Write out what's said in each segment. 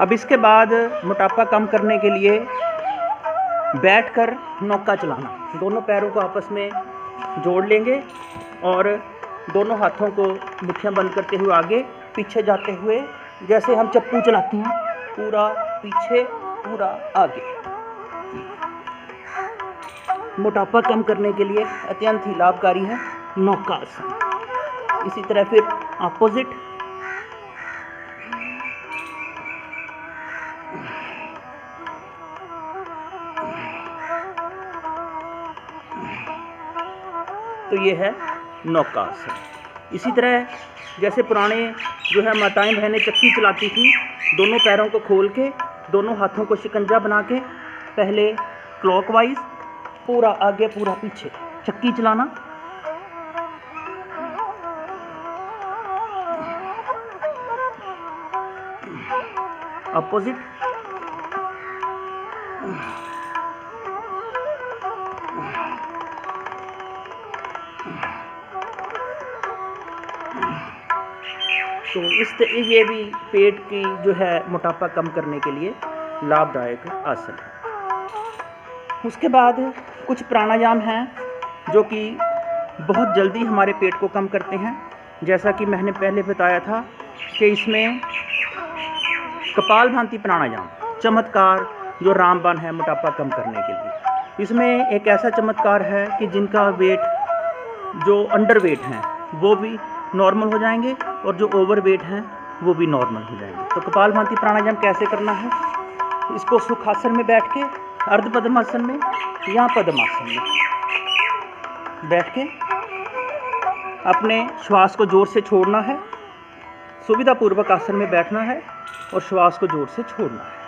अब इसके बाद मोटापा कम करने के लिए बैठकर नौका चलाना। दोनों पैरों को आपस में जोड़ लेंगे और दोनों हाथों को मुट्ठियाँ बंद करते हुए आगे पीछे जाते हुए, जैसे हम चप्पू चलाते हैं, पूरा पीछे पूरा आगे। मोटापा कम करने के लिए अत्यंत ही लाभकारी है नौका आसन। इसी तरह फिर अपोजिट। तो ये है नौका आसन। इसी तरह जैसे पुराने जो है माताएं बहनें चक्की चलाती थी, दोनों पैरों को खोल के दोनों हाथों को शिकंजा बना के पहले क्लॉकवाइज पूरा आगे पूरा पीछे चक्की चलाना। अपोजिट। तो ये भी पेट की जो है मोटापा कम करने के लिए लाभदायक आसन है। उसके बाद कुछ प्राणायाम हैं जो कि बहुत जल्दी हमारे पेट को कम करते हैं। जैसा कि मैंने पहले बताया था कि इसमें कपालभाति प्राणायाम चमत्कार जो रामबाण है मोटापा कम करने के लिए। इसमें एक ऐसा चमत्कार है कि जिनका वेट जो अंडर वेट हैं वो भी नॉर्मल हो जाएंगे और जो ओवर वेट हैं वो भी नॉर्मल हो जाएंगे। तो कपालभाति प्राणायाम कैसे करना है? इसको सुखासन में बैठ के, अर्ध पद्मासन में या पद्मासन में बैठ के अपने श्वास को जोर से छोड़ना है। सुविधापूर्वक आसन में बैठना है और श्वास को जोर से छोड़ना है।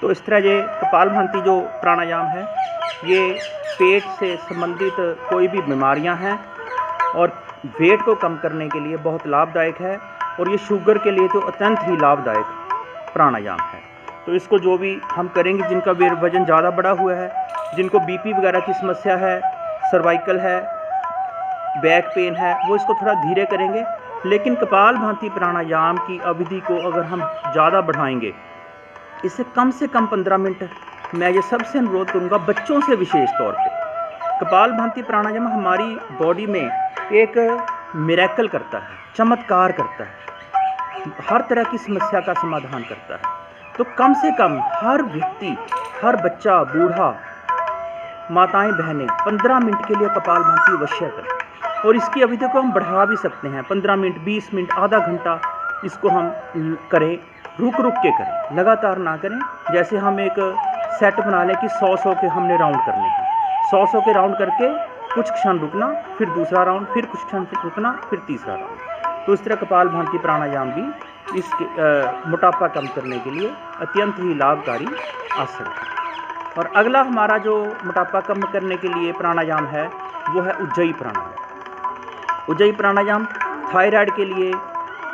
तो इस तरह ये कपालभाति जो प्राणायाम है ये पेट से संबंधित कोई भी बीमारियां हैं और वेट को कम करने के लिए बहुत लाभदायक है। और ये शुगर के लिए तो अत्यंत ही लाभदायक प्राणायाम है। तो इसको जो भी हम करेंगे, जिनका वजन ज़्यादा बढ़ा हुआ है, जिनको बीपी वगैरह की समस्या है, सर्वाइकल है, बैक पेन है, वो इसको थोड़ा धीरे करेंगे। लेकिन कपालभाति प्राणायाम की अवधि को अगर हम ज़्यादा बढ़ाएंगे, इससे कम 15 मिनट, मैं ये सबसे अनुरोध करूँगा बच्चों से विशेष तौर पे। कपालभाति प्राणायाम हमारी बॉडी में एक मिरेकल करता है, चमत्कार करता है, हर तरह की समस्या का समाधान करता है। तो कम से कम हर व्यक्ति, हर बच्चा, बूढ़ा, माताएं बहनें 15 मिनट के लिए कपालभाति अवश्य करें। और इसकी अवधि को हम बढ़ा भी सकते हैं, 15 मिनट, 20 मिनट, आधा घंटा इसको हम करें। रुक रुक के करें, लगातार ना करें। जैसे हम एक सेट बना लें कि 100 के हमने राउंड करने हैं, 100 के राउंड करके कुछ क्षण रुकना, फिर दूसरा राउंड, फिर कुछ क्षण रुकना, फिर तीसरा राउंड। तो इस तरह कपालभाति प्राणायाम भी इसके मोटापा कम करने के लिए अत्यंत ही लाभकारी आसन है। और अगला हमारा जो मोटापा कम करने के लिए प्राणायाम है वो है उज्जयी प्राणायाम। उज्जयी प्राणायाम थायराइड के लिए,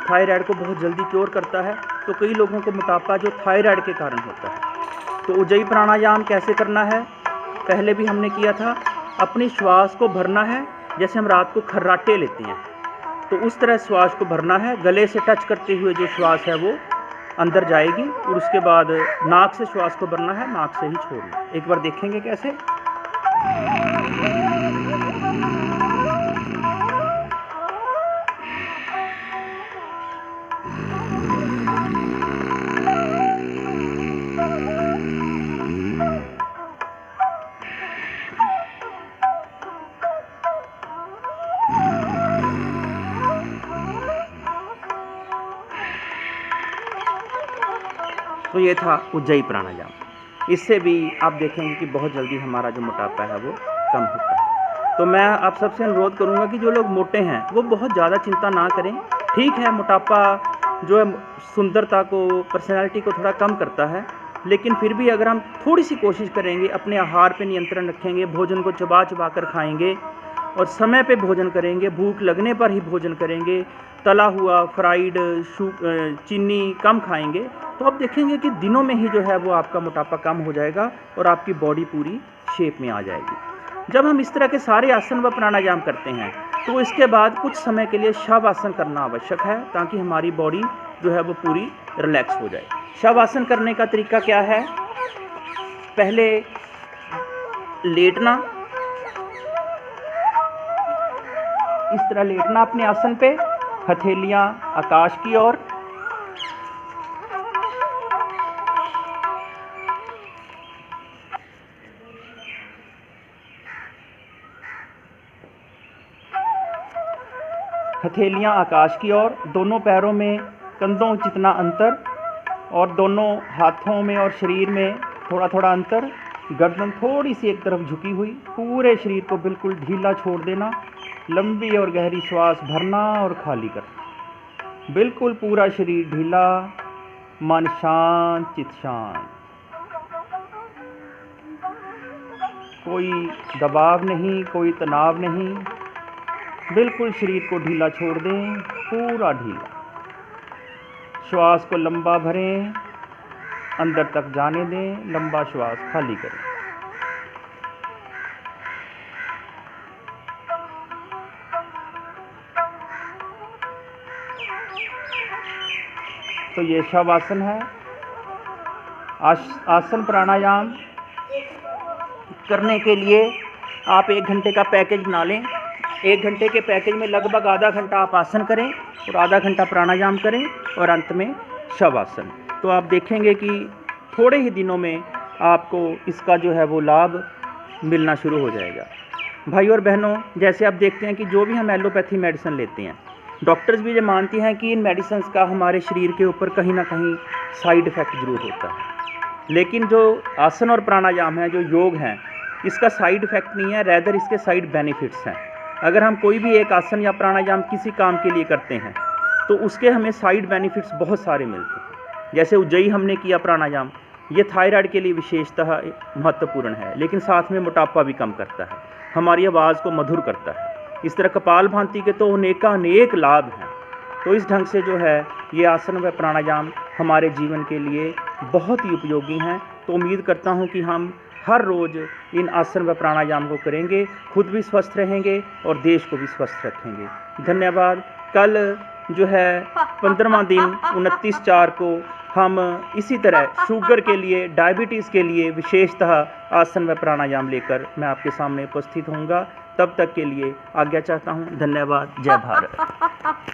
थायराइड को बहुत जल्दी क्योर करता है। तो कई लोगों को मोटापा जो थायराइड के कारण होता है। तो उज्जयी प्राणायाम कैसे करना है? पहले भी हमने किया था। अपनी श्वास को भरना है, जैसे हम रात को खर्राटे लेते हैं तो उस तरह श्वास को भरना है। गले से टच करते हुए जो श्वास है वो अंदर जाएगी और उसके बाद नाक से श्वास को भरना है, नाक से ही छोड़ना। एक बार देखेंगे कैसे। तो ये था उज्जयी प्राणायाम। इससे भी आप देखेंगे कि बहुत जल्दी हमारा जो मोटापा है वो कम होता है। तो मैं आप सबसे अनुरोध करूंगा कि जो लोग मोटे हैं वो बहुत ज़्यादा चिंता ना करें। ठीक है, मोटापा जो है सुंदरता को, पर्सनैलिटी को थोड़ा कम करता है, लेकिन फिर भी अगर हम थोड़ी सी कोशिश करेंगे, अपने आहार पे नियंत्रण रखेंगे, भोजन को चबा चबा कर खाएंगे और समय पे भोजन करेंगे, भूख लगने पर ही भोजन करेंगे, तला हुआ, फ्राइड, चीनी कम खाएंगे, तो आप देखेंगे कि दिनों में ही जो है वो आपका मोटापा कम हो जाएगा और आपकी बॉडी पूरी शेप में आ जाएगी। जब हम इस तरह के सारे आसन व प्राणायाम करते हैं तो इसके बाद कुछ समय के लिए शवासन करना आवश्यक है, ताकि हमारी बॉडी जो है वो पूरी रिलैक्स हो जाए। शवासन करने का तरीका क्या है? पहले लेटना, इस तरह लेटना अपने आसन पे, हथेलियां आकाश की ओर, हथेलियां आकाश की ओर, दोनों पैरों में कंधों जितना अंतर और दोनों हाथों में और शरीर में थोड़ा थोड़ा अंतर, गर्दन थोड़ी सी एक तरफ झुकी हुई, पूरे शरीर को बिल्कुल ढीला छोड़ देना, लंबी और गहरी श्वास भरना और खाली करना, बिल्कुल पूरा शरीर ढीला, मन शांत, चित्त शांत, कोई दबाव नहीं, कोई तनाव नहीं, बिल्कुल शरीर को ढीला छोड़ दें, पूरा ढीला। श्वास को लंबा भरें, अंदर तक जाने दें, लंबा श्वास खाली करें। तो ये शवासन है। आसन प्राणायाम करने के लिए आप 1 घंटे का पैकेज बना लें। 1 घंटे के पैकेज में लगभग आधा घंटा आप आसन करें और आधा घंटा प्राणायाम करें और अंत में शवासन। तो आप देखेंगे कि थोड़े ही दिनों में आपको इसका जो है वो लाभ मिलना शुरू हो जाएगा। भाई और बहनों, जैसे आप देखते हैं कि जो भी हम एलोपैथी मेडिसिन लेते हैं, डॉक्टर्स भी ये मानती हैं कि इन मेडिसिन का हमारे शरीर के ऊपर कहीं ना कहीं साइड इफ़ेक्ट ज़रूर होता है, लेकिन जो आसन और प्राणायाम है, जो योग हैं, इसका साइड इफ़ेक्ट नहीं है, रैदर इसके साइड बेनिफिट्स हैं। अगर हम कोई भी एक आसन या प्राणायाम किसी काम के लिए करते हैं तो उसके हमें साइड बेनिफिट्स बहुत सारे मिलते हैं। जैसे उज्जयी हमने किया प्राणायाम, ये थायराइड के लिए विशेषतः महत्वपूर्ण है, लेकिन साथ में मोटापा भी कम करता है, हमारी आवाज़ को मधुर करता है। इस तरह कपालभाति के तो अनेक लाभ हैं। तो इस ढंग से जो है ये आसन व प्राणायाम हमारे जीवन के लिए बहुत ही उपयोगी हैं। तो उम्मीद करता हूँ कि हम हर रोज़ इन आसन व प्राणायाम को करेंगे, खुद भी स्वस्थ रहेंगे और देश को भी स्वस्थ रखेंगे। धन्यवाद। कल जो है 15वां दिन 29/4 को हम इसी तरह शुगर के लिए, डायबिटीज़ के लिए विशेषतः आसन व प्राणायाम लेकर मैं आपके सामने उपस्थित होऊंगा। तब तक के लिए आज्ञा चाहता हूँ। धन्यवाद। जय भारत।